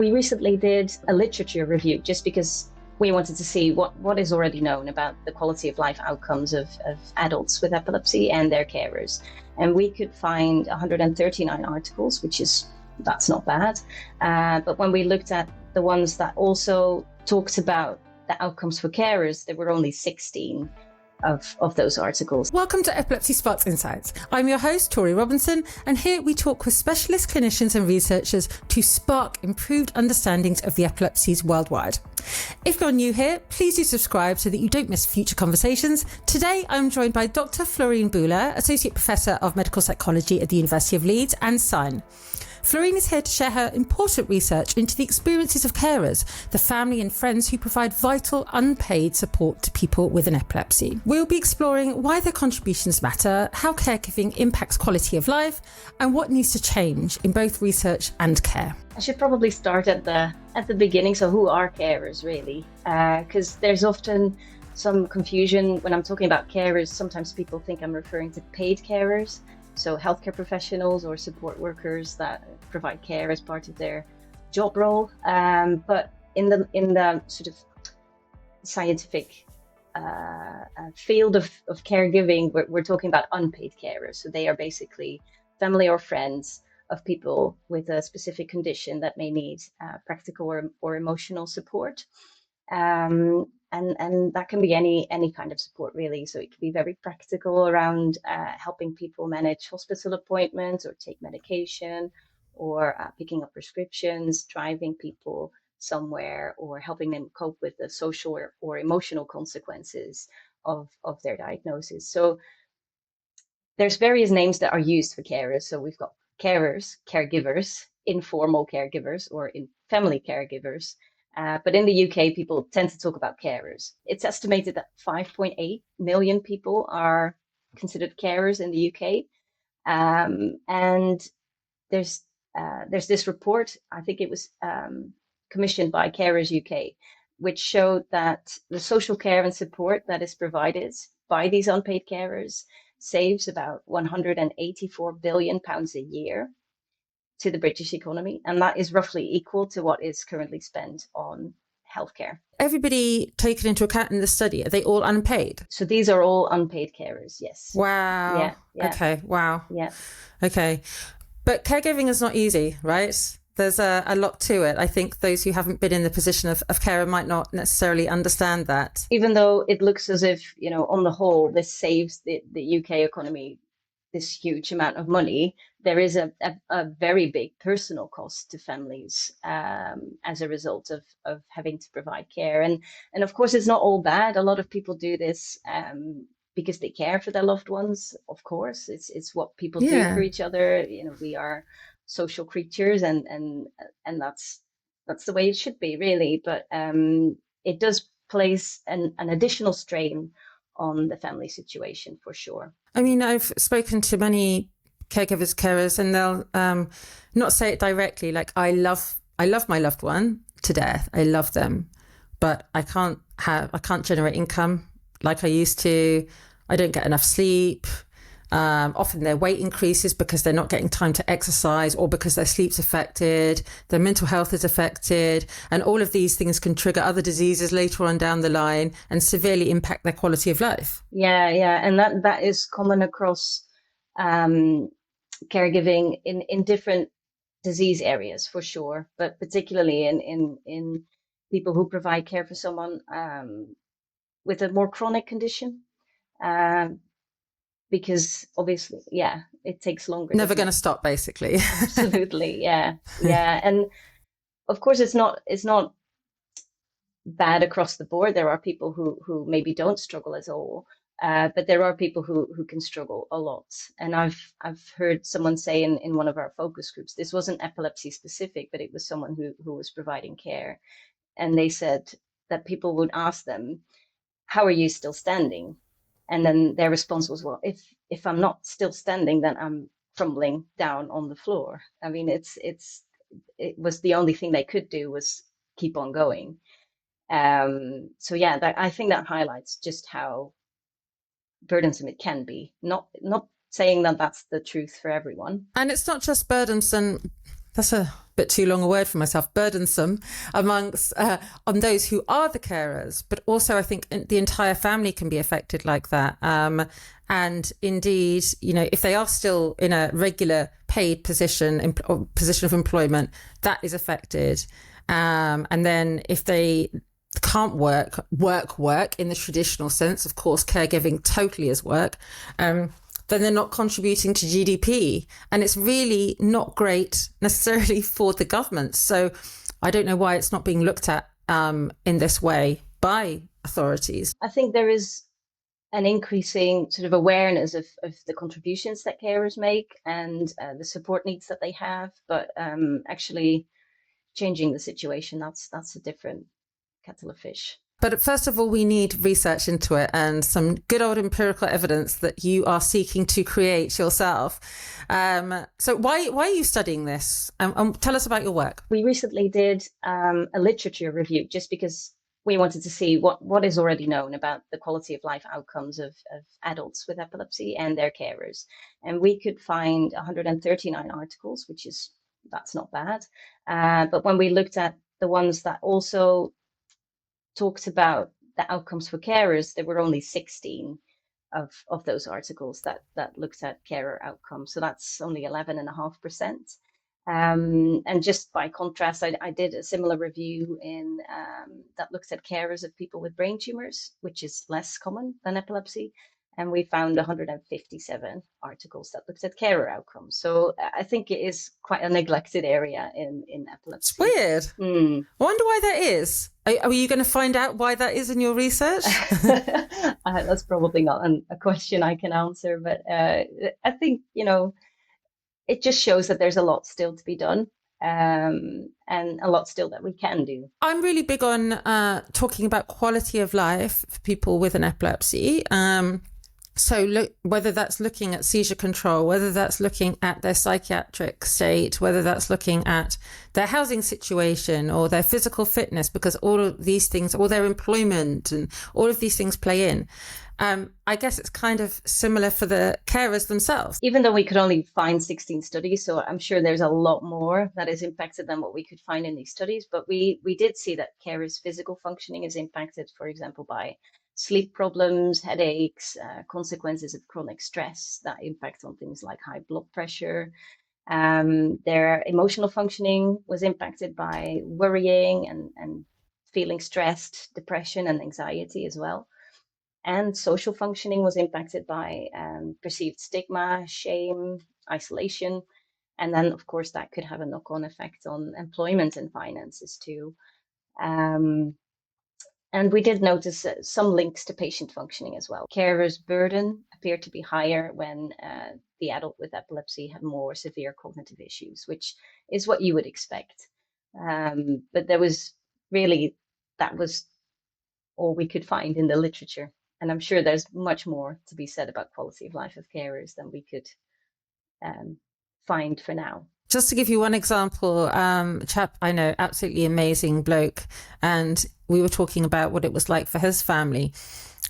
We recently did a literature review just because we wanted to see what is already known about the quality of life outcomes of adults with epilepsy and their carers. And we could find 139 articles, that's not bad. But when we looked at the ones that also talked about the outcomes for carers, there were only 16 of those articles. Welcome to Epilepsy Sparks Insights. I'm your host, Torie Robinson, and here we talk with specialist clinicians and researchers to spark improved understandings of the epilepsies worldwide. If you're new here, please do subscribe so that you don't miss future conversations. Today, I'm joined by Dr. Florien Boele, Associate Professor of Medical Psychology at the University of Leeds and SIGN. Florien is here to share her important research into the experiences of carers, the family and friends who provide vital, unpaid support to people with an epilepsy. We'll be exploring why their contributions matter, how caregiving impacts quality of life, and what needs to change in both research and care. I should probably start at the beginning. So who are carers really? Because there's often some confusion when I'm talking about carers. Sometimes people think I'm referring to paid carers. So healthcare professionals or support workers that provide care as part of their job role. But in the sort of scientific field of caregiving, we're talking about unpaid carers. So they are basically family or friends of people with a specific condition that may need practical or emotional support. And that can be any kind of support really. So it can be very practical around helping people manage hospital appointments or take medication, or picking up prescriptions, driving people somewhere, or helping them cope with the social or emotional consequences of their diagnosis. So there's various names that are used for carers. So we've got carers, caregivers, informal caregivers, or in family caregivers. But in the UK, people tend to talk about carers. It's estimated that 5.8 million people are considered carers in the UK. And there's this report, I think it was commissioned by Carers UK, which showed that the social care and support that is provided by these unpaid carers saves about £184 billion a year to the British economy, and that is roughly equal to what is currently spent on healthcare. Everybody taken into account in the study, are they all unpaid? So these are all unpaid carers, yes. Wow. Yeah. Okay, wow. Yeah. Okay. But caregiving is not easy, right? There's a lot to it. I think those who haven't been in the position of carer might not necessarily understand that. Even though it looks as if, on the whole, this saves the UK economy this huge amount of money, there is a very big personal cost to families as a result of having to provide care. And of course, it's not all bad. A lot of people do this because they care for their loved ones. Of course, it's what people do for each other. We are social creatures, and that's the way it should be, really. But it does place an additional strain on the family situation for sure. I mean, I've spoken to many caregivers, carers, and they'll not say it directly. Like, I love my loved one to death. I love them, but I can't generate income like I used to. I don't get enough sleep. Often their weight increases because they're not getting time to exercise, or because their sleep's affected, their mental health is affected, and all of these things can trigger other diseases later on down the line and severely impact their quality of life. Yeah, and that is common across caregiving in different disease areas for sure, but particularly in people who provide care for someone with a more chronic condition. Because obviously, it takes longer. Never going to stop, basically. Absolutely, yeah. And of course, it's not bad across the board. There are people who maybe don't struggle at all, but there are people who can struggle a lot. And I've heard someone say in one of our focus groups, this wasn't epilepsy specific, but it was someone who was providing care, and they said that people would ask them, "How are you still standing?" And then their response was, well, if I'm not still standing, then I'm crumbling down on the floor. I mean, it was the only thing they could do was keep on going. So I think that highlights just how burdensome it can be. Not saying that that's the truth for everyone. And it's not just burdensome. That's a bit too long a word for myself, burdensome amongst on those who are the carers, but also I think the entire family can be affected like that. And indeed, if they are still in a regular paid position or position of employment, that is affected. And then if they can't work in the traditional sense, of course, caregiving totally is work, then they're not contributing to GDP. And it's really not great necessarily for the government. So I don't know why it's not being looked at in this way by authorities. I think there is an increasing sort of awareness of the contributions that carers make and the support needs that they have. But actually changing the situation, that's a different kettle of fish. But first of all, we need research into it and some good old empirical evidence that you are seeking to create yourself. So why are you studying this? Tell us about your work. We recently did a literature review just because we wanted to see what is already known about the quality of life outcomes of adults with epilepsy and their carers. And we could find 139 articles, that's not bad. But when we looked at the ones that also talked about the outcomes for carers, there were only 16 of those articles that looked at carer outcomes. So that's only 11.5%. And just by contrast, I did a similar review that looks at carers of people with brain tumors, which is less common than epilepsy. And we found 157 articles that looked at carer outcomes. So I think it is quite a neglected area in epilepsy. It's weird. I wonder why that is. Are you going to find out why that is in your research? That's probably not a question I can answer, but I think, it just shows that there's a lot still to be done. And a lot still that we can do. I'm really big on talking about quality of life for people with an epilepsy. So whether that's looking at seizure control, whether that's looking at their psychiatric state, whether that's looking at their housing situation or their physical fitness, because all of these things, or their employment and all of these things play in. I guess it's kind of similar for the carers themselves. Even though we could only find 16 studies, so I'm sure there's a lot more that is impacted than what we could find in these studies. But we did see that carers' physical functioning is impacted, for example, by sleep problems, headaches, consequences of chronic stress that impact on things like high blood pressure. Their emotional functioning was impacted by worrying and feeling stressed, depression and anxiety as well. And social functioning was impacted by perceived stigma, shame, isolation. And then, of course, that could have a knock-on effect on employment and finances too. And we did notice some links to patient functioning as well. Carers' burden appeared to be higher when the adult with epilepsy had more severe cognitive issues, which is what you would expect. But that was all we could find in the literature. And I'm sure there's much more to be said about quality of life of carers than we could find for now. Just to give you one example, chap I know, absolutely amazing bloke, and we were talking about what it was like for his family,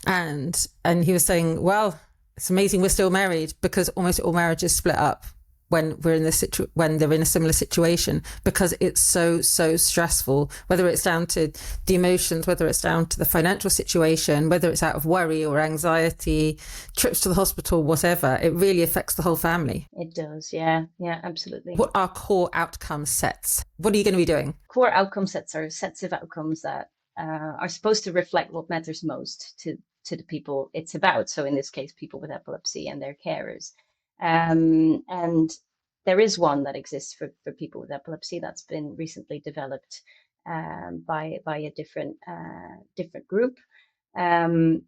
and he was saying, well, it's amazing we're still married, because almost all marriages split up when we're in when they're in a similar situation, because it's so stressful, whether it's down to the emotions, whether it's down to the financial situation, whether it's out of worry or anxiety, trips to the hospital, whatever. It really affects the whole family. It does, yeah, absolutely. What are core outcome sets? What are you going to be doing? Core outcome sets are sets of outcomes that are supposed to reflect what matters most to the people it's about. So in this case, people with epilepsy and their carers. And there is one that exists for people with epilepsy that's been recently developed by a different group. And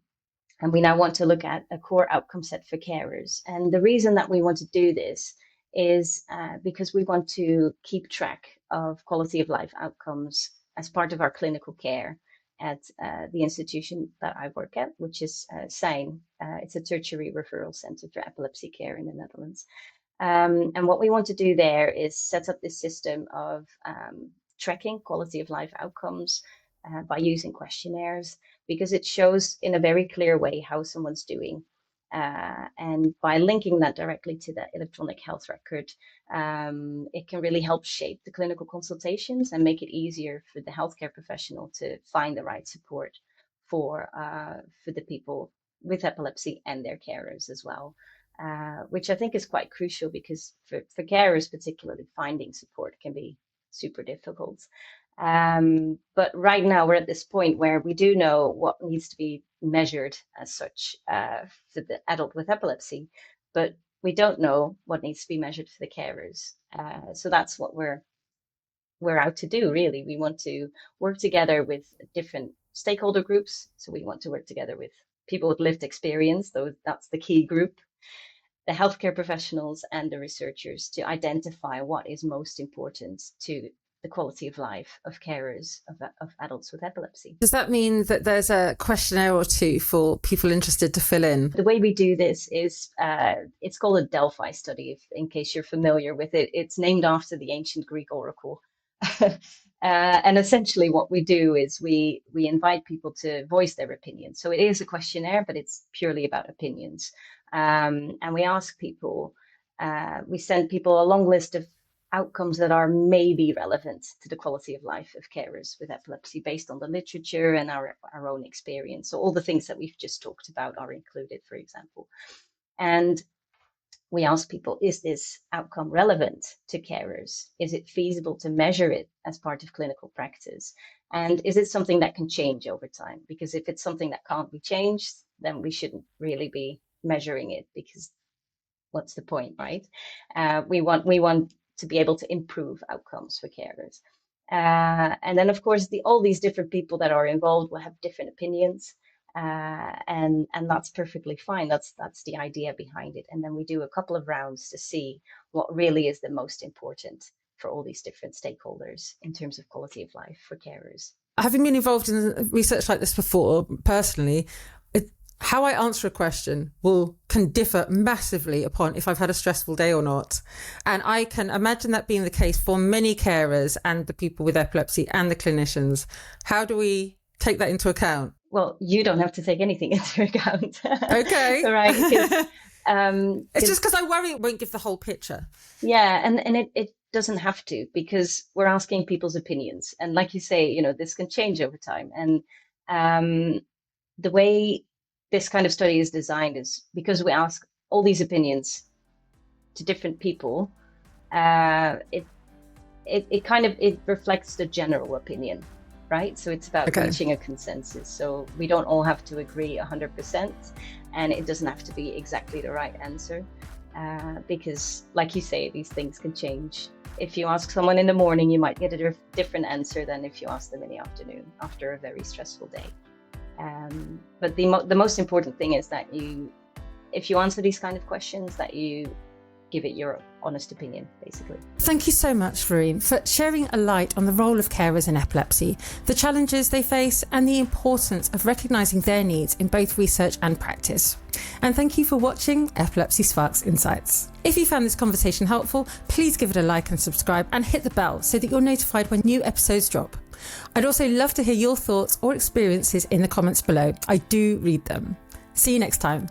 we now want to look at a core outcome set for carers. And the reason that we want to do this is because we want to keep track of quality of life outcomes as part of our clinical care at the institution that I work at, which is SIJN. It's a tertiary referral center for epilepsy care in the Netherlands. And what we want to do there is set up this system of tracking quality of life outcomes by using questionnaires, because it shows in a very clear way how someone's doing. And by linking that directly to the electronic health record, it can really help shape the clinical consultations and make it easier for the healthcare professional to find the right support for the people with epilepsy and their carers as well, which I think is quite crucial because for carers particularly, finding support can be super difficult. But right now we're at this point where we do know what needs to be measured as such for the adult with epilepsy, but we don't know what needs to be measured for the carers. So that's what we're out to do, really. We want to work together with different stakeholder groups. So we want to work together with people with lived experience, though that's the key group, the healthcare professionals and the researchers, to identify what is most important to the quality of life of carers of adults with epilepsy. Does that mean that there's a questionnaire or two for people interested to fill in? The way we do this is, it's called a Delphi study, in case you're familiar with it. It's named after the ancient Greek oracle. And essentially what we do is we invite people to voice their opinions. So it is a questionnaire, but it's purely about opinions. And we ask people, we send people a long list of outcomes that are maybe relevant to the quality of life of carers with epilepsy based on the literature and our own experience. So all the things that we've just talked about are included, for example. And we ask people, is this outcome relevant to carers? Is it feasible to measure it as part of clinical practice? And is it something that can change over time? Because if it's something that can't be changed, then we shouldn't really be measuring it, because what's the point, right? We want to be able to improve outcomes for carers. And then, of course, all these different people that are involved will have different opinions. And that's perfectly fine. That's the idea behind it. And then we do a couple of rounds to see what really is the most important for all these different stakeholders in terms of quality of life for carers. Having been involved in research like this before, personally, how I answer a question can differ massively upon if I've had a stressful day or not. And I can imagine that being the case for many carers and the people with epilepsy and the clinicians. How do we take that into account? Well, you don't have to take anything into account. Okay. Right. It's just because I worry it won't give the whole picture. Yeah, and it doesn't have to, because we're asking people's opinions. And like you say, this can change over time. And the way this kind of study is designed is because we ask all these opinions to different people, it reflects the general opinion, right? So it's about reaching a consensus. So we don't all have to agree 100%, and it doesn't have to be exactly the right answer, because like you say, these things can change. If you ask someone in the morning, you might get a different answer than if you ask them in the afternoon after a very stressful day. But the most important thing is that if you answer these kind of questions, that you give it your honest opinion, basically. Thank you so much, Florien, for sharing a light on the role of carers in epilepsy, the challenges they face, and the importance of recognising their needs in both research and practice. And thank you for watching Epilepsy Sparks Insights. If you found this conversation helpful, please give it a like and subscribe, and hit the bell so that you're notified when new episodes drop. I'd also love to hear your thoughts or experiences in the comments below. I do read them. See you next time.